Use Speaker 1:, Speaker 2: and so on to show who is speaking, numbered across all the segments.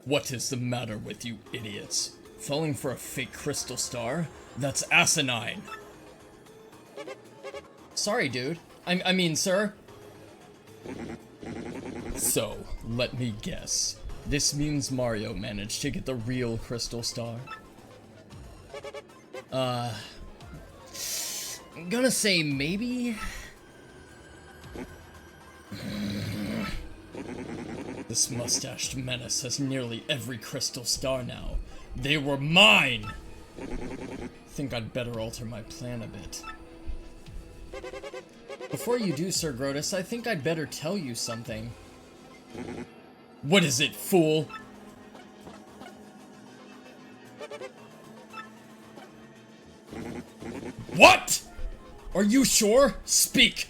Speaker 1: What is the matter with you idiots? Falling for a fake crystal star? That's asinine! Sorry, dude. I mean, sir. So, let me guess. This means Mario managed to get the real crystal star. I'm gonna say maybe? This mustached menace has nearly every crystal star now. They were mine! Think I'd better alter my plan a bit. Before you do, Sir Grotus, I think I'd better tell you something. What is it, fool? What? Are you sure? Speak!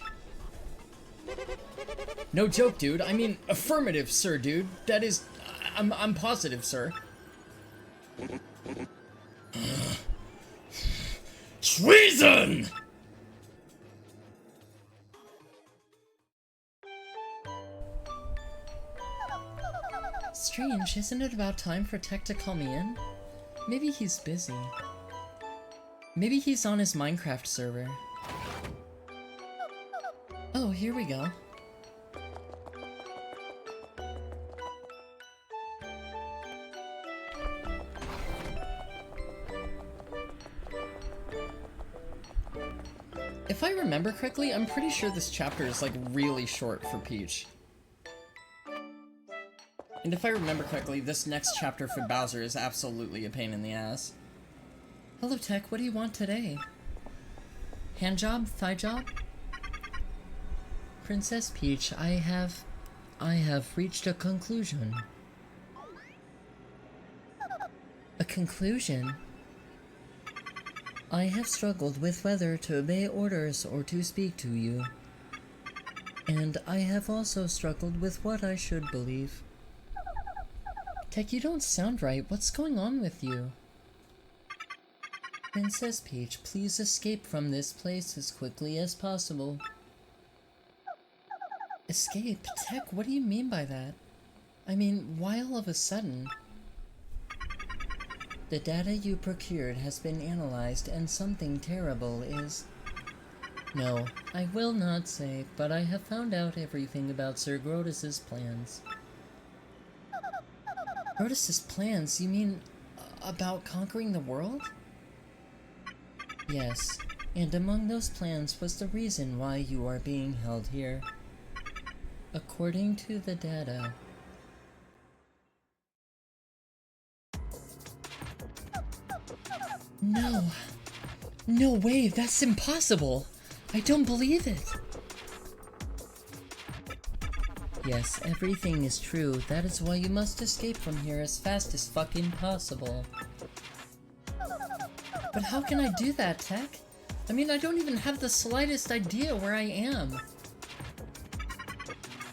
Speaker 1: No joke, dude. I mean, affirmative, sir, dude. That is... I'm positive, sir. Treason! Strange, isn't it about time for Tech to call me in? Maybe he's busy. Maybe he's on his Minecraft server. Oh, here we go. If I remember correctly, I'm pretty sure this chapter is like really short for Peach. And if I remember correctly, this next chapter for Bowser is absolutely a pain in the ass. Hello, Tech, what do you want today? Hand job? Thigh job? Princess Peach, I have reached a conclusion. A conclusion? I have struggled with whether to obey orders or to speak to you. And I have also struggled with what I should believe. Tech, you don't sound right. What's going on with you? Princess Peach, please escape from this place as quickly as possible. Escape? Tech, what do you mean by that? I mean, why all of a sudden? The data you procured has been analyzed and something terrible is... No, I will not say, but I have found out everything about Sir Grotus's plans. Grotus's plans? You mean about conquering the world? Yes, and among those plans was the reason why you are being held here. According to the data... No. No way, that's impossible! I don't believe it! Yes, everything is true. That is why you must escape from here as fast as fucking possible. But how can I do that, Tech? I mean, I don't even have the slightest idea where I am.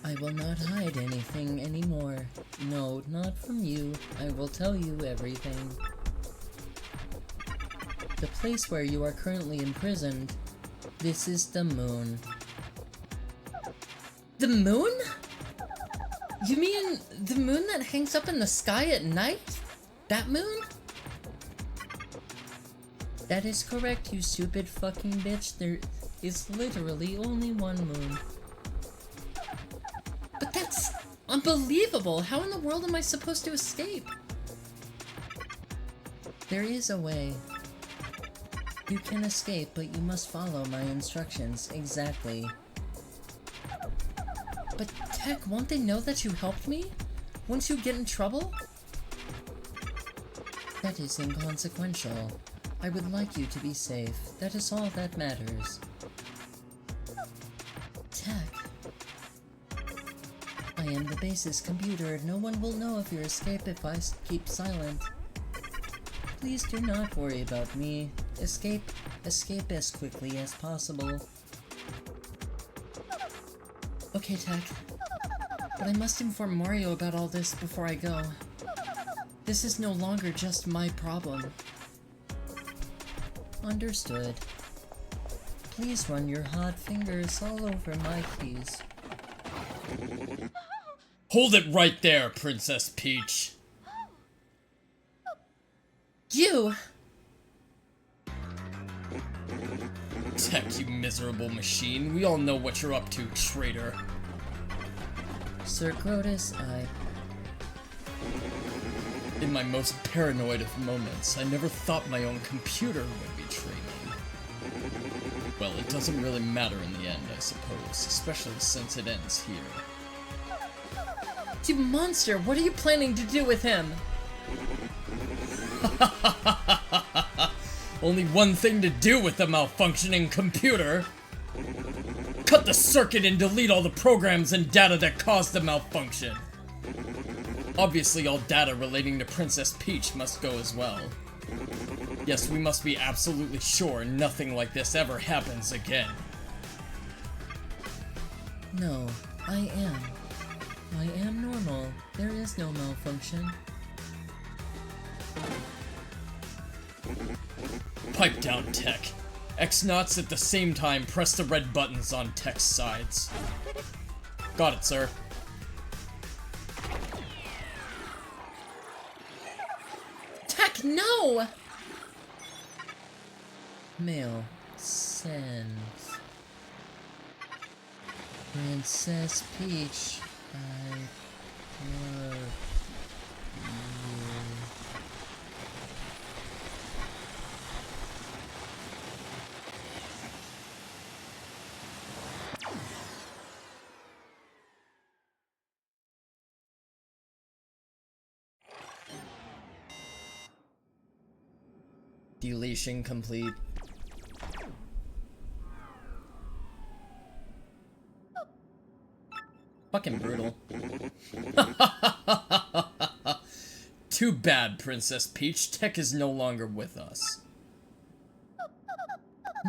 Speaker 1: I will not hide anything anymore. No, not from you. I will tell you everything. The place where you are currently imprisoned, this is the moon. The moon? You mean the moon that hangs up in the sky at night? That moon? That is correct, you stupid fucking bitch. There is literally only one moon. But that's unbelievable! How in the world am I supposed to escape? There is a way. You can escape, but you must follow my instructions exactly. But Tech, won't they know that you helped me? Won't you get in trouble? That is inconsequential. I would like you to be safe. That is all that matters. Tech. I am the base's computer. No one will know of your escape if I keep silent. Please do not worry about me. Escape as quickly as possible. Okay, Tech. But I must inform Mario about all this before I go. This is no longer just my problem. Understood. Please run your hot fingers all over my keys. Hold it right there, Princess Peach. You! Tech, you miserable machine. We all know what you're up to, traitor. Sir Crotus, In my most paranoid of moments, I never thought my own computer would betray me. Well, it doesn't really matter in the end, I suppose, especially since it ends here. You monster! What are you planning to do with him? Only one thing to do with a malfunctioning computer! Cut the circuit and delete all the programs and data that caused the malfunction. Obviously, all data relating to Princess Peach must go as well. Yes, we must be absolutely sure nothing like this ever happens again. No, I am normal. There is no malfunction. Pipe down, Tech. X-Nauts at the same time press the red buttons on Tech's sides. Got it, sir. Tech, no! Mail. Send. Princess Peach, I love you. Deletion complete. Fucking brutal. Too bad, Princess Peach. Tech is no longer with us.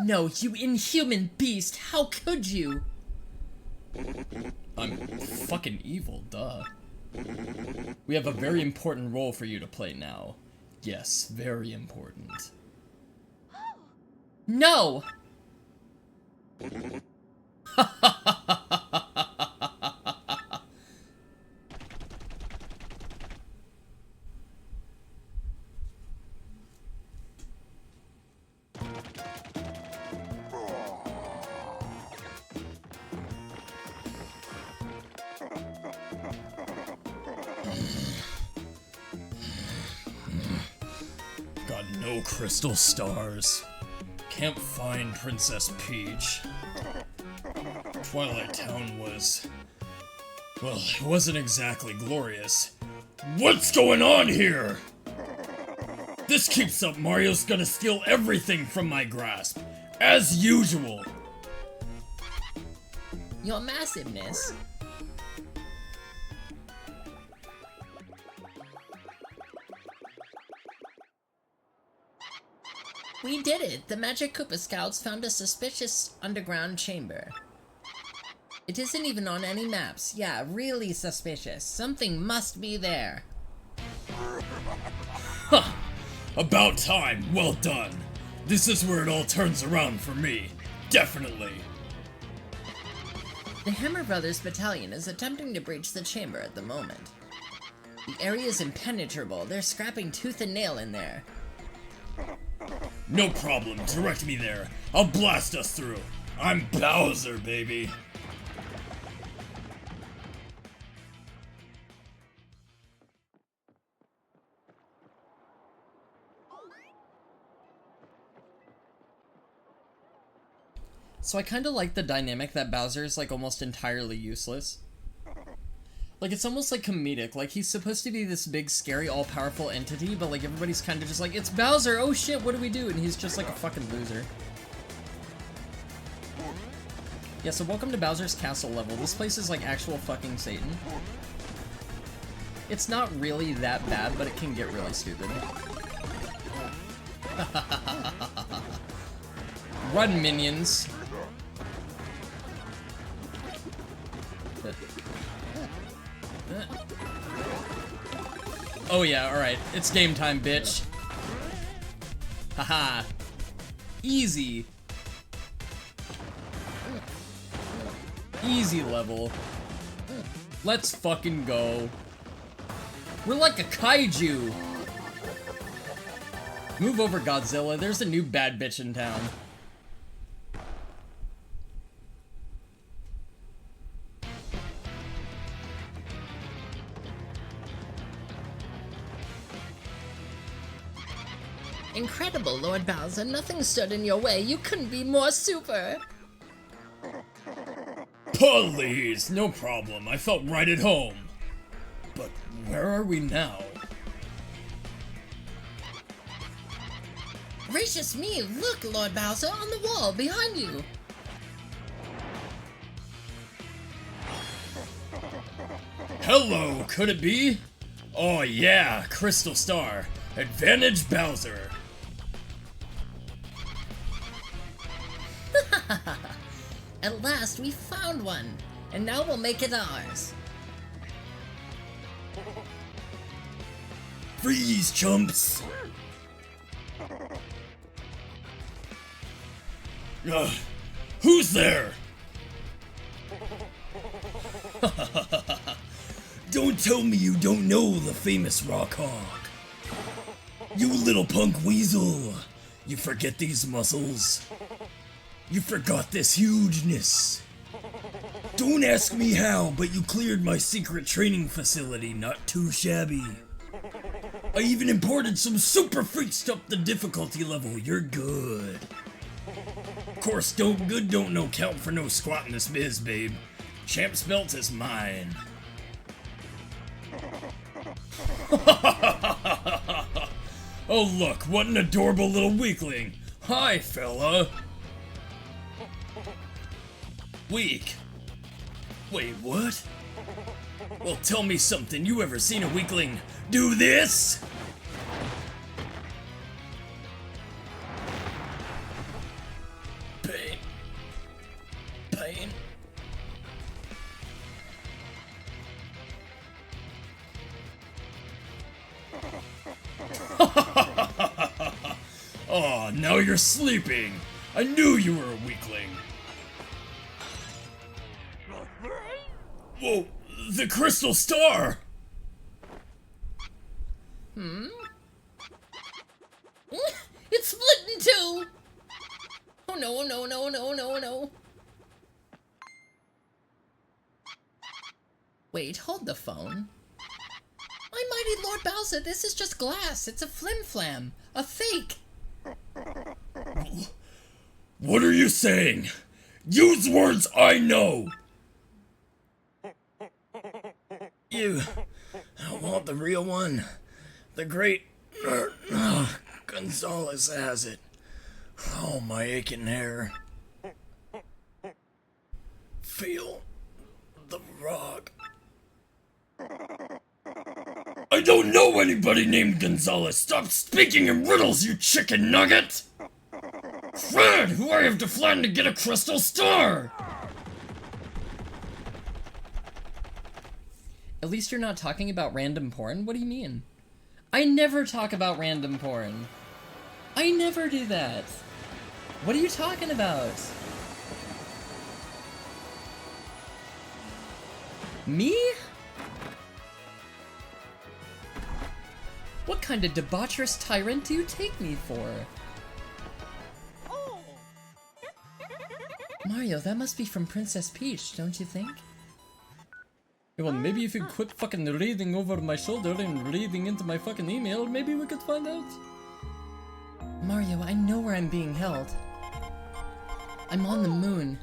Speaker 1: No, you inhuman beast! How could you? I'm fucking evil, duh. We have a very important role for you to play now. Yes, very important. No! Got no crystal stars. Can't find Princess Peach. Twilight Town was... well, it wasn't exactly glorious. What's going on here? This keeps up, Mario's gonna steal everything from my grasp. As usual. Your massiveness. We did it! The Magic Koopa Scouts found a suspicious underground chamber. It isn't even on any maps. Yeah, really suspicious. Something must be there. Huh! About time! Well done! This is where it all turns around for me. Definitely! The Hammer Brothers Battalion is attempting to breach the chamber at the moment. The area is impenetrable. They're scrapping tooth and nail in there. No problem, direct me there. I'll blast us through. I'm Bowser, baby. So I kinda like the dynamic that Bowser is like almost entirely useless. Like, it's almost like comedic. Like, he's supposed to be this big, scary, all-powerful entity, but like everybody's kind of just like, it's Bowser, oh shit, what do we do? And he's just like a fucking loser. Yeah, so welcome to Bowser's Castle level. This place is like actual fucking Satan. It's not really that bad, but it can get really stupid. Run, minions. Oh yeah, alright. It's game time, bitch. Haha. Easy. Easy level. Let's fucking go. We're like a kaiju. Move over, Godzilla. There's a new bad bitch in town.
Speaker 2: Incredible, Lord Bowser. Nothing stood in your way. You couldn't be more super.
Speaker 1: Please, no problem. I felt right at home. But where are we now?
Speaker 2: Gracious me, look, Lord Bowser, on the wall behind you.
Speaker 1: Hello, could it be? Oh yeah, Crystal Star. Advantage Bowser.
Speaker 2: At last, we found one. And now we'll make it ours.
Speaker 1: Freeze, chumps! Who's there? Don't tell me you don't know the famous Rock Hog. You little punk weasel. You forget these muscles. You forgot this hugeness. Don't ask me how, but you cleared my secret training facility not too shabby. I even imported some super freaks up the difficulty level. You're good. Of course, good don't no count for no squat in this biz, babe. Champ's belt is mine. Oh look, what an adorable little weakling. Hi, fella. Weak? Wait, what? Well, tell me something. You ever seen a weakling do this? Pain. Pain. Oh, now you're sleeping. I knew you were a weakling. Whoa, the crystal star!
Speaker 2: It's split in two! Oh no, no, no, no, no, no. Wait, hold the phone. My mighty Lord Bowser, this is just glass. It's a flim-flam. A fake.
Speaker 1: What are you saying? Use words I know! You want the real one? The great Gonzalez has it. Oh, my aching hair. Feel the rock. I don't know anybody named Gonzalez. Stop speaking in riddles, you chicken nugget! Fred, who I have to find to get a crystal star!
Speaker 3: At least you're not talking about random porn? What do you mean? I never talk about random porn. I never do that. What are you talking about? Me? What kind of debaucherous tyrant do you take me for? Mario, that must be from Princess Peach, don't you think? Well, maybe if you quit fucking reading over my shoulder and reading into my fucking email, maybe we could find out. Mario, I know where I'm being held. I'm on the moon.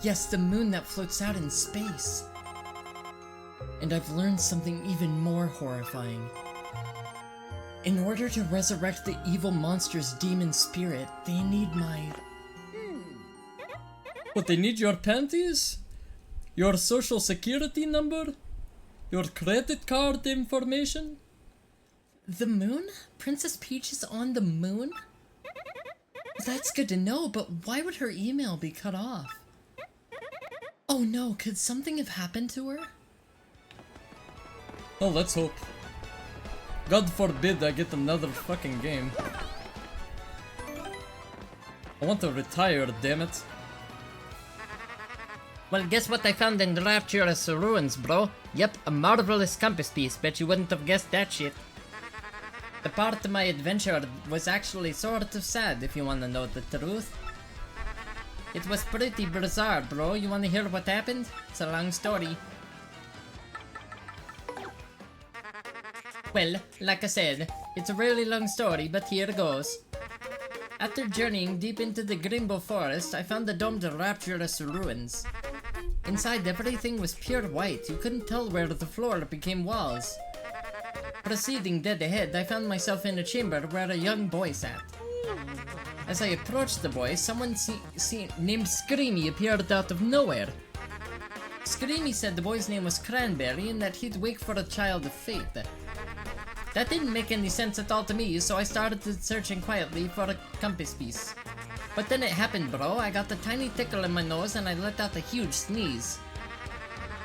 Speaker 3: Yes, the moon that floats out in space. And I've learned something even more horrifying. In order to resurrect the evil monster's demon spirit, they need my... What, they need your panties? Your social security number? Your credit card information? The moon? Princess Peach is on the moon? That's good to know, but why would her email be cut off? Oh no, could something have happened to her? Oh, let's hope. God forbid I get another fucking game. I want to retire, damn it.
Speaker 2: Well, guess what I found in the Rapturous Ruins, bro? Yep, a marvelous compass piece. Bet you wouldn't have guessed that shit. The part of my adventure was actually sort of sad, if you want to know the truth. It was pretty bizarre, bro. You want to hear what happened? It's a long story. Well, like I said, it's a really long story, but here goes. After journeying deep into the Grimbo forest, I found the domed rapturous ruins. Inside, everything was pure white. You couldn't tell where the floor became walls. Proceeding dead ahead, I found myself in a chamber where a young boy sat. As I approached the boy, someone named Screamy appeared out of nowhere. Screamy said the boy's name was Cranberry and that he'd wake for a child of fate. That didn't make any sense at all to me, so I started searching quietly for a compass piece. But then it happened, bro. I got a tiny tickle in my nose and I let out a huge sneeze.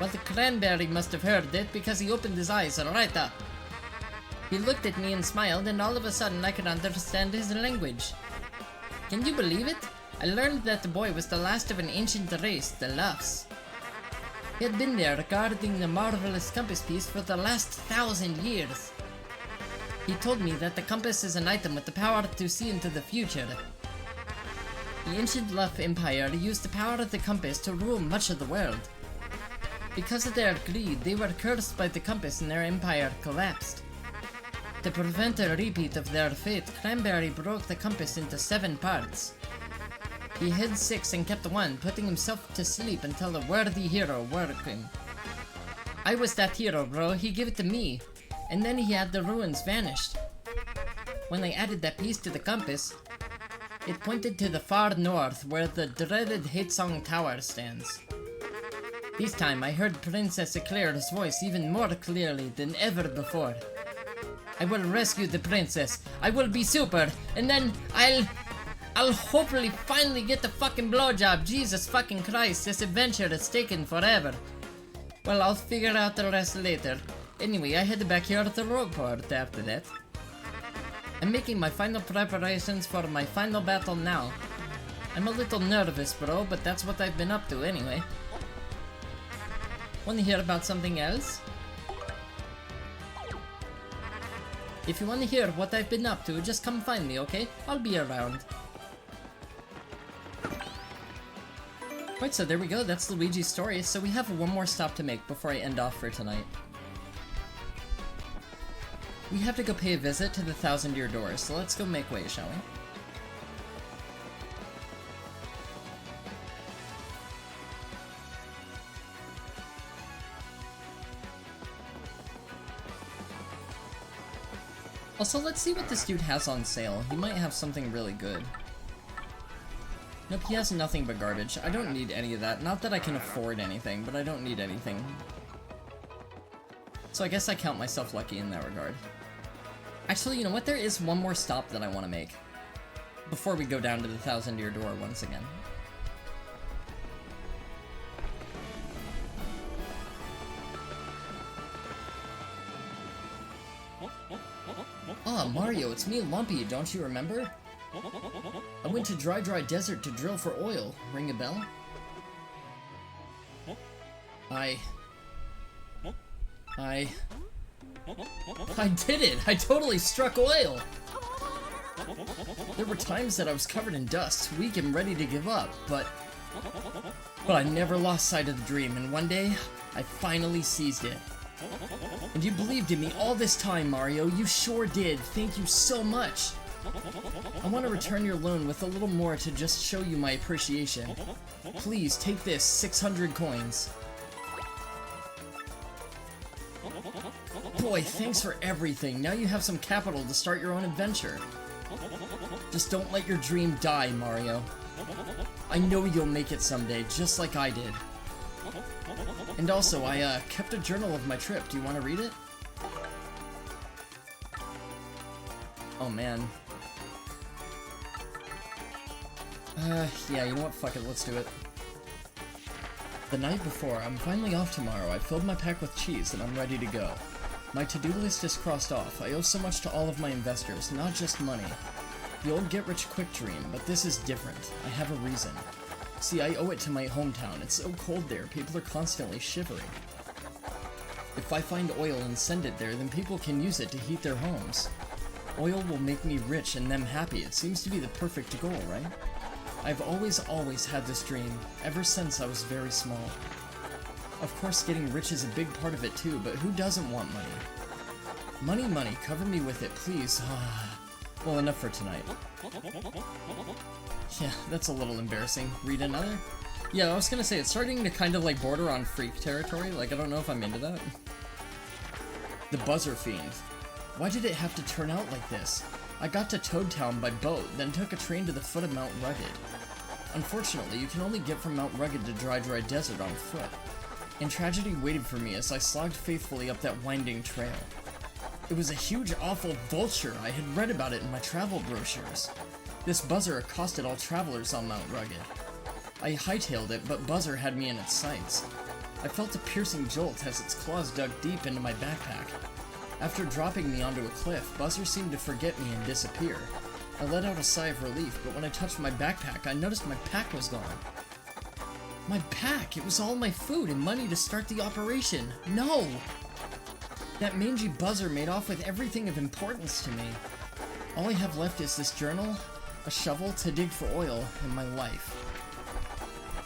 Speaker 2: Well, the Cranberry must have heard it because he opened his eyes right up. He looked at me and smiled, and all of a sudden I could understand his language. Can you believe it? I learned that the boy was the last of an ancient race, the Luffs. He had been there guarding the marvelous compass piece for the last 1,000 years. He told me that the compass is an item with the power to see into the future. The ancient Luff Empire used the power of the compass to rule much of the world. Because of their greed, they were cursed by the compass and their empire collapsed. To prevent a repeat of their fate, Cranberry broke the compass into 7 parts. He hid 6 and kept 1, putting himself to sleep until a worthy hero woke him. I was that hero, bro. He gave it to me. And then he had the ruins vanished. When I added that piece to the compass, it pointed to the far north where the dreaded Hatesong Tower stands. This time I heard Princess Eclair's voice even more clearly than ever before. I will rescue the princess. I will be super, and then I'll hopefully finally get the fucking blowjob. Jesus fucking Christ, this adventure has taken forever. Well, I'll figure out the rest later. Anyway, I headed back here to Rogueport after that. I'm making my final preparations for my final battle now. I'm a little nervous, bro, but that's what I've been up to anyway. Want to hear about something else? If you want to hear what I've been up to, just come find me, okay? I'll be around. Right, so there we go, that's Luigi's story. So we have one more stop to make before I end off for tonight. We have to go pay a visit to the 1,000-Year Door, so let's go make way, shall we? Also, let's see what this dude has on sale. He might have something really good. Nope, he has nothing but garbage. I don't need any of that. Not that I can afford anything, but I don't need anything. So I guess I count myself lucky in that regard. Actually, you know what? There is one more stop that I want to make before we go down to the 1,000-Year Door once again. Ah, Mario, it's me, Lumpy, don't you remember? I went to Dry Desert to drill for oil. Ring a bell? I did it! I totally struck oil! There were times that I was covered in dust, weak and ready to give up, but I never lost sight of the dream, and one day, I finally seized it. And you believed in me all this time, Mario. You sure did. Thank you so much. I want to return your loan with a little more to just show you my appreciation. Please, take this, 600 coins. Boy, thanks for everything. Now you have some capital to start your own adventure. Just don't let your dream die, Mario. I know you'll make it someday, just like I did. And also, I kept a journal of my trip. Do you want to read it? Oh, man. Yeah, you know what? Fuck it, let's do it. The night before, I'm finally off tomorrow. I filled my pack with cheese and I'm ready to go. My to-do list is crossed off. I owe so much to all of my investors, not just money. The old get-rich-quick dream, but this is different. I have a reason. See, I owe it to my hometown. It's so cold there, people are constantly shivering. If I find oil and send it there, then people can use it to heat their homes.
Speaker 3: Oil will make me rich and them happy. It seems to be the perfect goal, right? I've always had this dream, ever since I was very small. Of course, getting rich is a big part of it too, but who doesn't want money? Money, money, cover me with it, please. Well, enough for tonight. Yeah, that's a little embarrassing. Read another? Yeah, I was gonna say, it's starting to kind of like border on freak territory. Like, I don't know if I'm into that. The Buzzer Fiend. Why did it have to turn out like this? I got to Toad Town by boat, then took a train to the foot of Mount Rugged. Unfortunately, you can only get from Mount Rugged to Dry Desert on foot. And tragedy waited for me as I slogged faithfully up that winding trail. It was a huge, awful vulture. I had read about it in my travel brochures. This Buzzer accosted all travelers on Mount Rugged. I hightailed it, but Buzzer had me in its sights. I felt a piercing jolt as its claws dug deep into my backpack. After dropping me onto a cliff, Buzzer seemed to forget me and disappear. I let out a sigh of relief, but when I touched my backpack, I noticed my pack was gone. My pack! It was all my food and money to start the operation! No! That mangy Buzzer made off with everything of importance to me. All I have left is this journal, a shovel to dig for oil, and my life.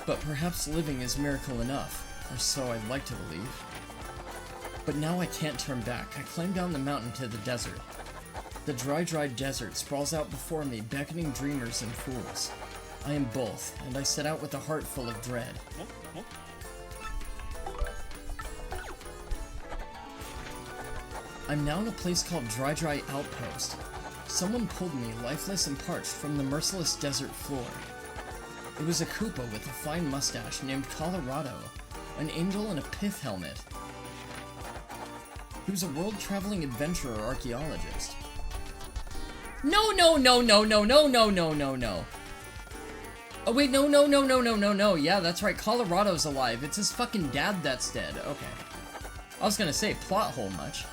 Speaker 3: But perhaps living is miracle enough, or so I'd like to believe. But now I can't turn back. I climb down the mountain to the desert. The dry desert sprawls out before me, beckoning dreamers and fools. I am both, and I set out with a heart full of dread. I'm now in a place called Dry Outpost. Someone pulled me, lifeless and parched, from the merciless desert floor. It was a Koopa with a fine mustache named Colorado, an angel in a pith helmet. He was a world-traveling adventurer archaeologist. No! Oh wait, no. Yeah, that's right, Colorado's alive. It's his fucking dad that's dead. Okay. I was gonna say, plot hole much.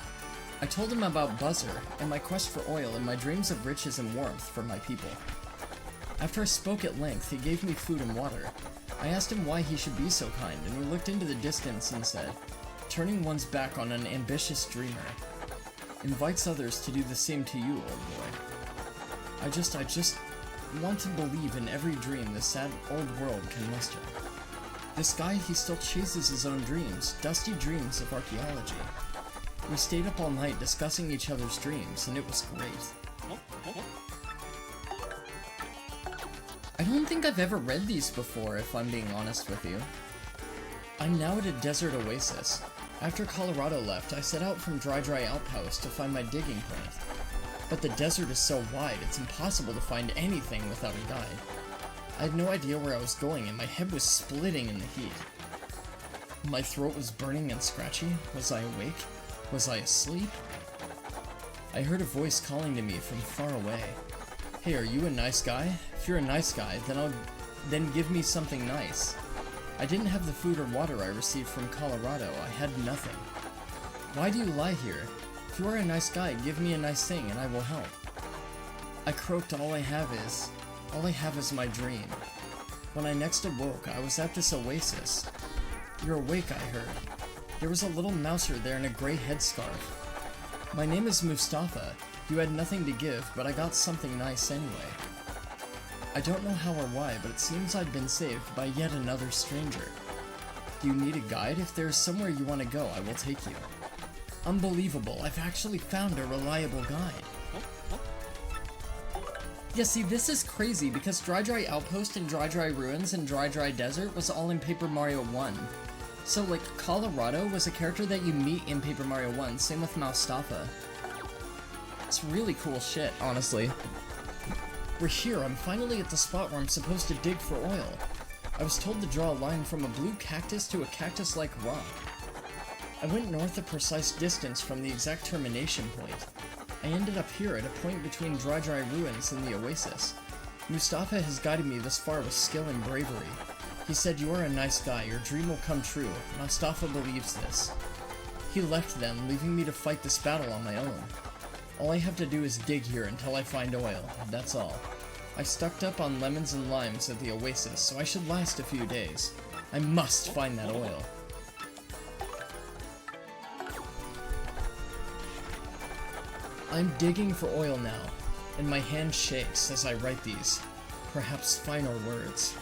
Speaker 3: I told him about Buzzer, and my quest for oil, and my dreams of riches and warmth for my people. After I spoke at length, he gave me food and water. I asked him why he should be so kind, and he looked into the distance and said, "Turning one's back on an ambitious dreamer invites others to do the same to you, old boy. I just want to believe in every dream this sad old world can muster." This guy, he still chases his own dreams, dusty dreams of archaeology. We stayed up all night discussing each other's dreams, and it was great. I don't think I've ever read these before, if I'm being honest with you. I'm now at a desert oasis. After Colorado left, I set out from Dry Outpost to find my digging point. But the desert is so wide, it's impossible to find anything without a guide. I had no idea where I was going, and my head was splitting in the heat. My throat was burning and scratchy. Was I awake? Was I asleep? I heard a voice calling to me from far away. "Hey, are you a nice guy? If you're a nice guy, then give me something nice." I didn't have the food or water I received from Colorado. I had nothing. "Why do you lie here? If you are a nice guy, give me a nice thing and I will help." I croaked, all I have is my dream. When I next awoke, I was at this oasis. "You're awake," I heard. There was a little mouser there in a gray headscarf. "My name is Mustafa. You had nothing to give, but I got something nice anyway." I don't know how or why, but it seems I'd been saved by yet another stranger. "Do you need a guide? If there is somewhere you want to go, I will take you." Unbelievable, I've actually found a reliable guide. Yeah, see, this is crazy because Dry Outpost and Dry Ruins and Dry Desert was all in Paper Mario 1. So, like, Colorado was a character that you meet in Paper Mario 1, same with Mustafa. It's really cool shit, honestly. We're here, I'm finally at the spot where I'm supposed to dig for oil. I was told to draw a line from a blue cactus to a cactus-like rock. I went north a precise distance from the exact termination point. I ended up here at a point between Dry Ruins and the oasis. Mustafa has guided me this far with skill and bravery. He said, "You are a nice guy, your dream will come true." Mustafa believes this. He left then, leaving me to fight this battle on my own. All I have to do is dig here until I find oil, that's all. I stocked up on lemons and limes at the oasis, so I should last a few days. I must find that oil. I'm digging for oil now, and my hand shakes as I write these, perhaps final words.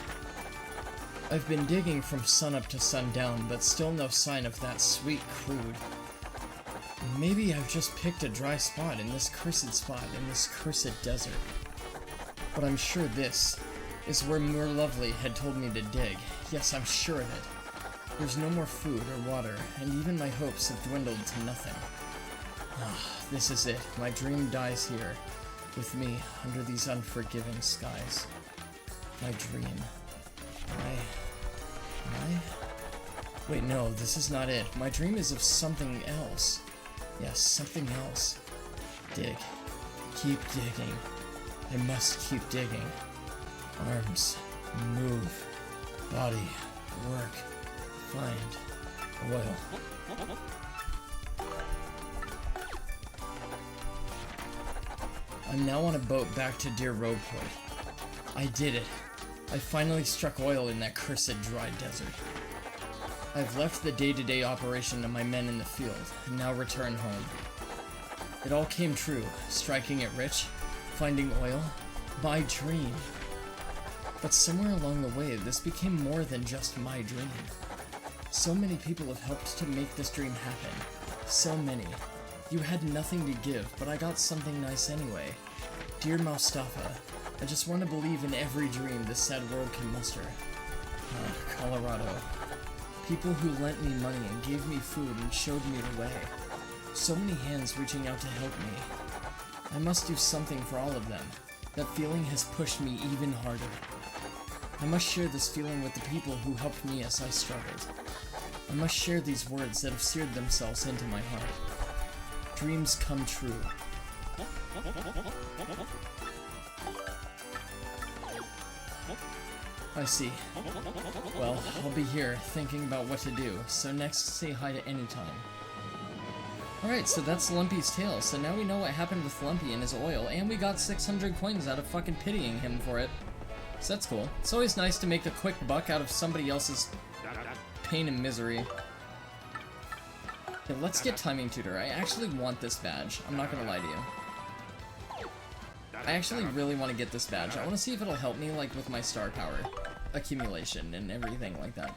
Speaker 3: I've been digging from sunup to sundown, but still no sign of that sweet crude. Maybe I've just picked a dry spot in this cursed desert. But I'm sure this is where More Lovely had told me to dig. Yes, I'm sure of it. There's no more food or water, and even my hopes have dwindled to nothing. This is it. My dream dies here, with me under these unforgiving skies. My dream. Wait, no, this is not it. My dream is of something else. Yes, something else. Dig. Keep digging. I must keep digging. Arms. Move. Body. Work. Find. Oil. I'm now on a boat back to dear Rogueport. I did it. I finally struck oil in that cursed dry desert. I've left the day-to-day operation of my men in the field, and now return home. It all came true, striking it rich, finding oil, my dream. But somewhere along the way, this became more than just my dream. So many people have helped to make this dream happen. So many. You had nothing to give, but I got something nice anyway. Dear Mustafa, I just want to believe in every dream this sad world can muster. Colorado. People who lent me money and gave me food and showed me the way. So many hands reaching out to help me. I must do something for all of them. That feeling has pushed me even harder. I must share this feeling with the people who helped me as I struggled. I must share these words that have seared themselves into my heart. Dreams come true. I see. Well, I'll be here thinking about what to do, so next say hi to Anytime. Alright, so that's Lumpy's tale. So now we know what happened with Lumpy and his oil, and we got 600 coins out of fucking pitying him for it. So that's cool. It's always nice to make a quick buck out of somebody else's pain and misery. Okay, let's get Timing Tutor. I actually want this badge. I'm not gonna lie to you. I actually really want to get this badge. I want to see if it'll help me, like, with my star power accumulation and everything like that.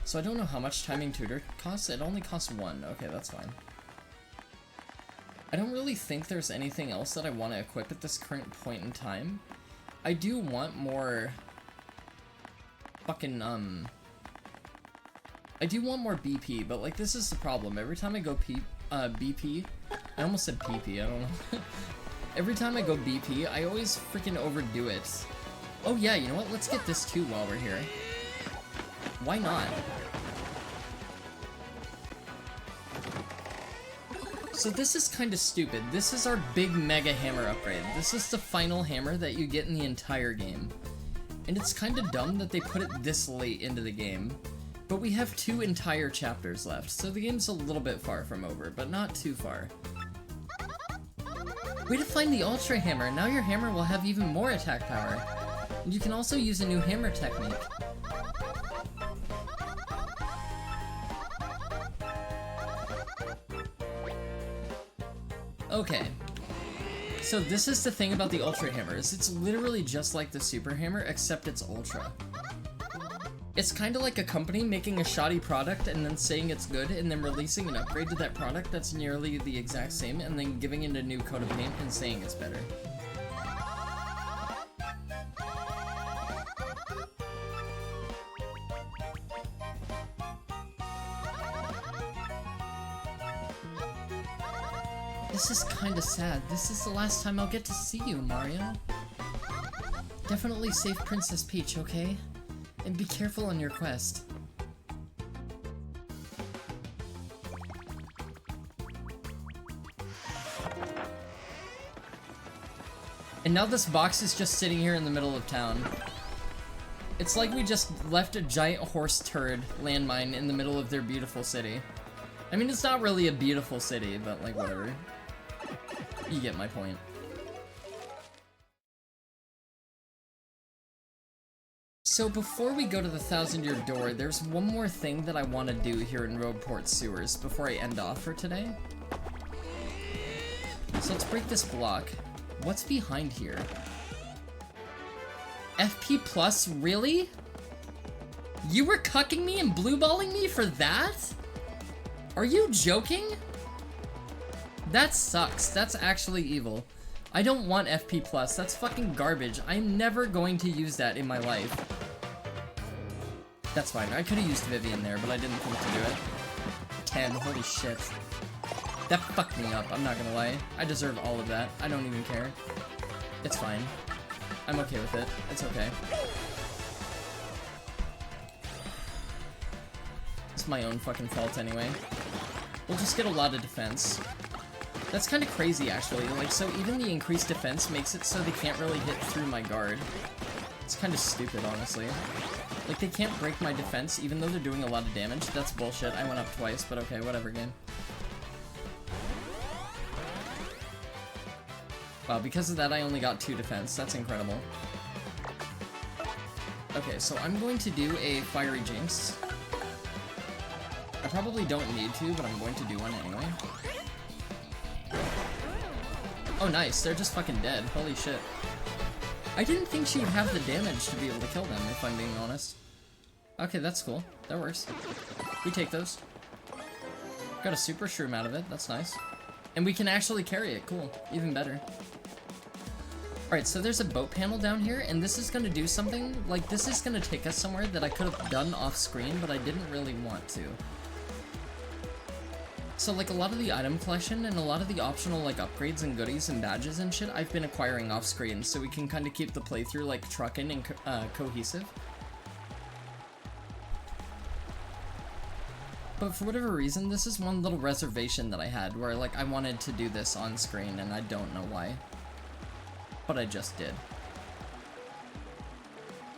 Speaker 3: So I don't know how much Timing Tutor costs. It only costs 1. Okay, that's fine. I don't really think there's anything else that I want to equip at this current point in time. I do want more fucking, I do want more BP, but, like, this is the problem. Every time I go BP, I almost said PP, I don't know. Every time I go BP, I always freaking overdo it. Oh yeah, you know what? Let's get this too while we're here. Why not? So this is kind of stupid. This is our big mega hammer upgrade. This is the final hammer that you get in the entire game. And it's kind of dumb that they put it this late into the game. But we have 2 entire chapters left, so the game's a little bit far from over, but not too far. Way to find the Ultra Hammer! Now your hammer will have even more attack power. And you can also use a new hammer technique. Okay. So this is the thing about the Ultra Hammers. It's literally just like the Super Hammer, except it's Ultra. It's kind of like a company making a shoddy product and then saying it's good and then releasing an upgrade to that product that's nearly the exact same and then giving it a new coat of paint and saying it's better. This is kinda sad. This is the last time I'll get to see you, Mario. Definitely save Princess Peach, okay? And be careful on your quest. And now this box is just sitting here in the middle of town. It's like we just left a giant horse turd landmine in the middle of their beautiful city. I mean, it's not really a beautiful city, but like, whatever. You get my point. So before we go to the 1,000-year door, there's one more thing that I want to do here in Rogueport sewers before I end off for today.
Speaker 2: So let's break this block. What's behind here? FP plus, really? You were cucking me and blueballing me for that? Are you joking? That sucks. That's actually evil. I don't want FP plus. That's fucking garbage. I'm never going to use that in my life. That's fine. I could have used Vivian there, but I didn't think to do it. 10. Holy shit. That fucked me up. I'm not gonna lie. I deserve all of that. I don't even care. It's fine. I'm okay with it. It's okay. It's my own fucking fault anyway. We'll just get a lot of defense. That's kind of crazy, actually. Like, so even the increased defense makes it so they can't really hit through my guard. It's kind of stupid, honestly. Like, they can't break my defense even though they're doing a lot of damage. That's bullshit. I went up twice, but okay, whatever, game. Wow, because of that, I only got 2 defense. That's incredible. Okay, so I'm going to do a Fiery Jinx. I probably don't need to, but I'm going to do one anyway. Oh, nice. They're just fucking dead. Holy shit. I didn't think she would have the damage to be able to kill them, if I'm being honest. Okay, that's cool. That works. We take those. Got a super shroom out of it. That's nice. And we can actually carry it. Cool. Even better. Alright, so there's a boat panel down here, and this is gonna do something. Like, this is gonna take us somewhere that I could have done off screen, but I didn't really want to. So, like, a lot of the item collection and a lot of the optional, like, upgrades and goodies and badges and shit I've been acquiring off screen, so we can kind of keep the playthrough, like, trucking and cohesive. But for whatever reason, this is one little reservation that I had, where, like, I wanted to do this on screen, and I don't know why. But I just did.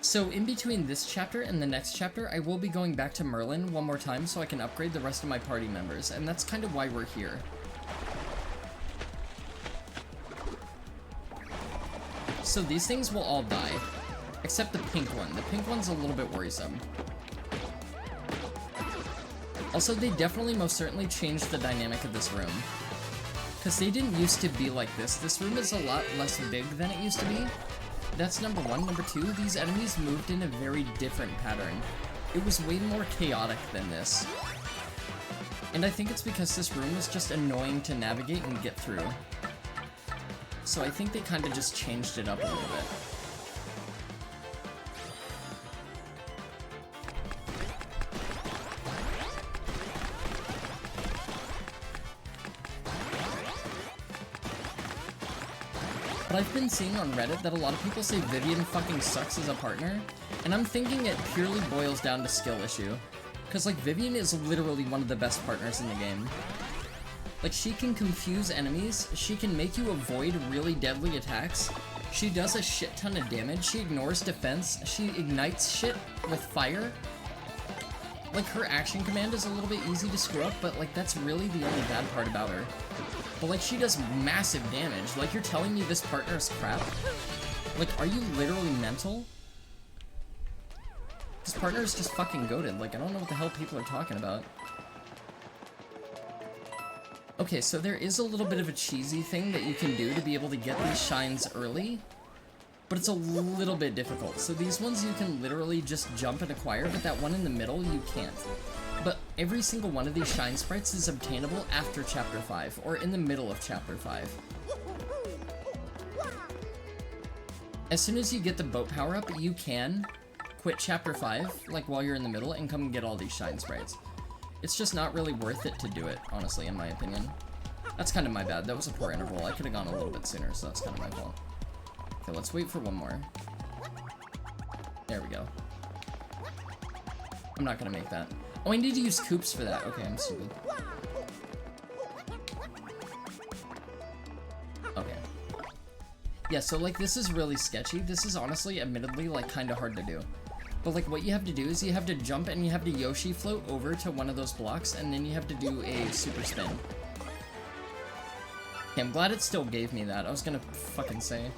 Speaker 2: So in between this chapter and the next chapter, I will be going back to Merlin one more time so I can upgrade the rest of my party members, and that's kind of why we're here. So these things will all die, except the pink one. The pink one's a little bit worrisome. Also, they definitely most certainly changed the dynamic of this room. Because they didn't used to be like this. This room is a lot less big than it used to be. That's number one. Number two, these enemies moved in a very different pattern. It was way more chaotic than this. And I think it's because this room was just annoying to navigate and get through. So I think they kind of just changed it up a little bit. But I've been seeing on Reddit that a lot of people say Vivian fucking sucks as a partner, and I'm thinking it purely boils down to skill issue. Cause like Vivian is literally one of the best partners in the game. Like she can confuse enemies, she can make you avoid really deadly attacks, she does a shit ton of damage, she ignores defense, she ignites shit with fire. Like her action command is a little bit easy to screw up, but like that's really the only bad part about her. But like she does massive damage. Like you're telling me this partner is crap? Like are you literally mental? This partner is just fucking goated. Like I don't know what the hell people are talking about. Okay, so there is a little bit of a cheesy thing that you can do to be able to get these shines early, but it's a little bit difficult. So these ones you can literally just jump and acquire, but that one in the middle you can't. But every single one of these shine sprites is obtainable after Chapter 5, or in the middle of Chapter 5. As soon as you get the boat power up, you can quit Chapter 5, like while you're in the middle, and come and get all these shine sprites. It's just not really worth it to do it, honestly, in my opinion. That's kind of my bad. That was a poor interval. I could have gone a little bit sooner, so that's kind of my fault. Okay, let's wait for one more. There we go. I'm not gonna make that. Oh, I need to use coops for that. Okay, I'm stupid. Okay. Yeah, so like this is really sketchy. This is honestly, admittedly, like kind of hard to do. But like what you have to do is you have to jump and you have to Yoshi float over to one of those blocks and then you have to do a super spin. Okay, I'm glad it still gave me that. I was gonna fucking say.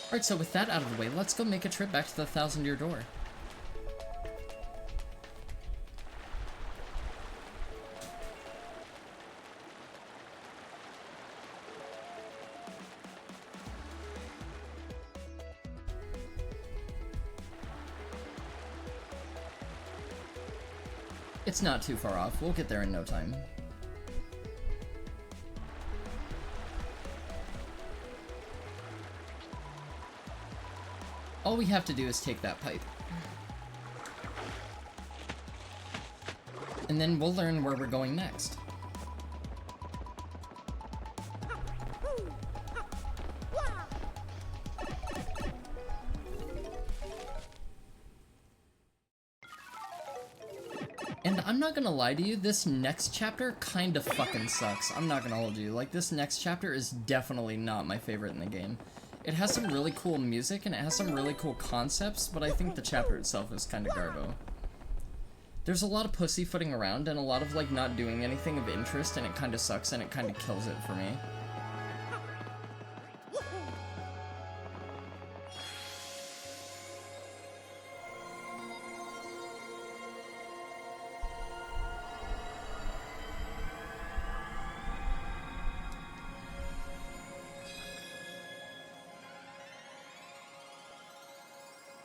Speaker 2: Alright, so with that out of the way, let's go make a trip back to the 1,000-Year Door. It's not too far off. We'll get there in no time. All we have to do is take that pipe. And then we'll learn where we're going next. And I'm not gonna lie to you, this next chapter kinda fucking sucks. I'm not gonna hold you. Like, this next chapter is definitely not my favorite in the game. It has some really cool music and it has some really cool concepts, but I think the chapter itself is kinda garbo. There's a lot of pussyfooting around and a lot of, like, not doing anything of interest, and it kinda sucks and it kinda kills it for me.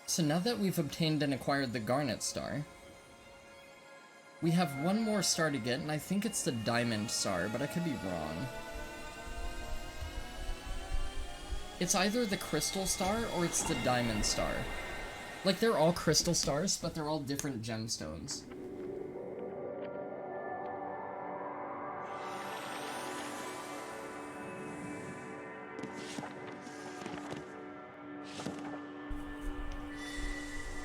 Speaker 2: So now that we've obtained and acquired the Garnet Star, we have one more star to get, and I think it's the Diamond Star, but I could be wrong. It's either the Crystal Star or it's the Diamond Star. Like, they're all crystal stars, but they're all different gemstones.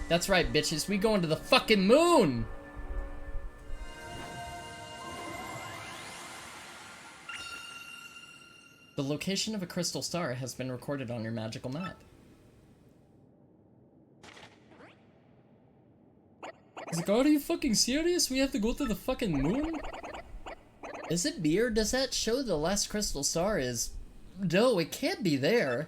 Speaker 2: That's right, bitches, we going to the fucking moon! The location of a crystal star has been recorded on your magical map.
Speaker 3: Like, are you fucking serious? We have to go to the fucking moon?
Speaker 2: Is it B, or does that show the last crystal star is... No, it can't be there.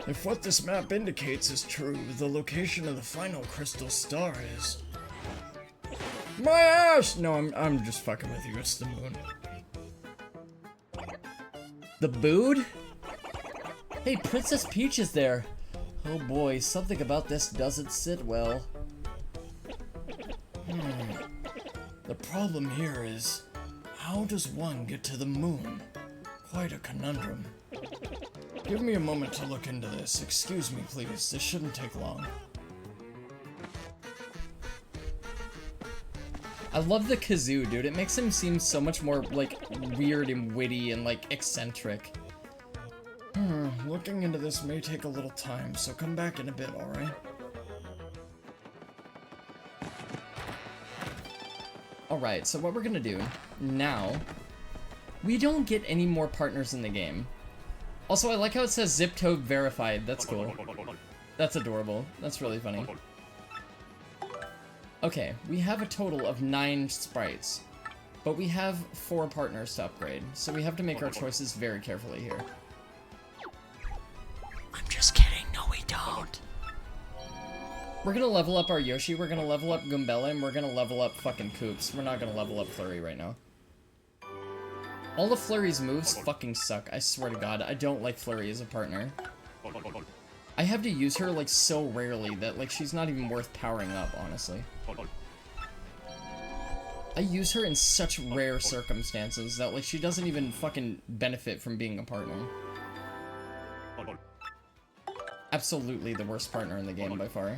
Speaker 4: If what this map indicates is true, the location of the final crystal star is... My ass! No, I'm just fucking with you, it's the moon.
Speaker 2: The Bood? Hey, Princess Peach is there. Oh boy, something about this doesn't sit well.
Speaker 4: The problem here is, how does one get to the moon? Quite a conundrum. Give me a moment to look into this. Excuse me, please. This shouldn't take long.
Speaker 2: I love the kazoo, dude. It makes him seem so much more, like, weird and witty and, like, eccentric.
Speaker 4: Looking into this may take a little time, so come back in a bit, alright?
Speaker 2: Alright, so what we're gonna do now... We don't get any more partners in the game. Also, I like how it says zip code verified. That's cool. That's adorable. That's really funny. Okay, we have a total of 9 sprites, but we have 4 partners to upgrade, so we have to make our choices very carefully here.
Speaker 1: I'm just kidding. No, we don't.
Speaker 2: We're gonna level up our Yoshi, we're gonna level up Goombella, and we're gonna level up fucking Koops. We're not gonna level up Flurry right now. All of Flurry's moves fucking suck, I swear to god. I don't like Flurry as a partner. I have to use her, like, so rarely that, like, she's not even worth powering up, honestly. I use her in such rare circumstances that, like, she doesn't even fucking benefit from being a partner. Absolutely the worst partner in the game by far.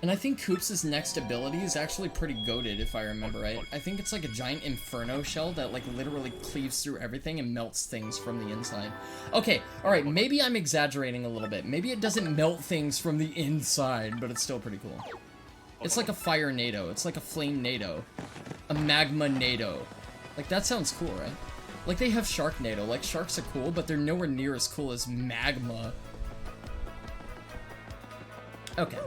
Speaker 2: And I think Koops' next ability is actually pretty goated, if I remember right. I think it's like a giant inferno shell that, like, literally cleaves through everything and melts things from the inside. Okay, alright, maybe I'm exaggerating a little bit. Maybe it doesn't melt things from the inside, but it's still pretty cool. It's like a fire NATO. It's like a flame NATO. A magma NATO. Like, that sounds cool, right? Like, they have shark NATO. Like, sharks are cool, but they're nowhere near as cool as magma. Okay.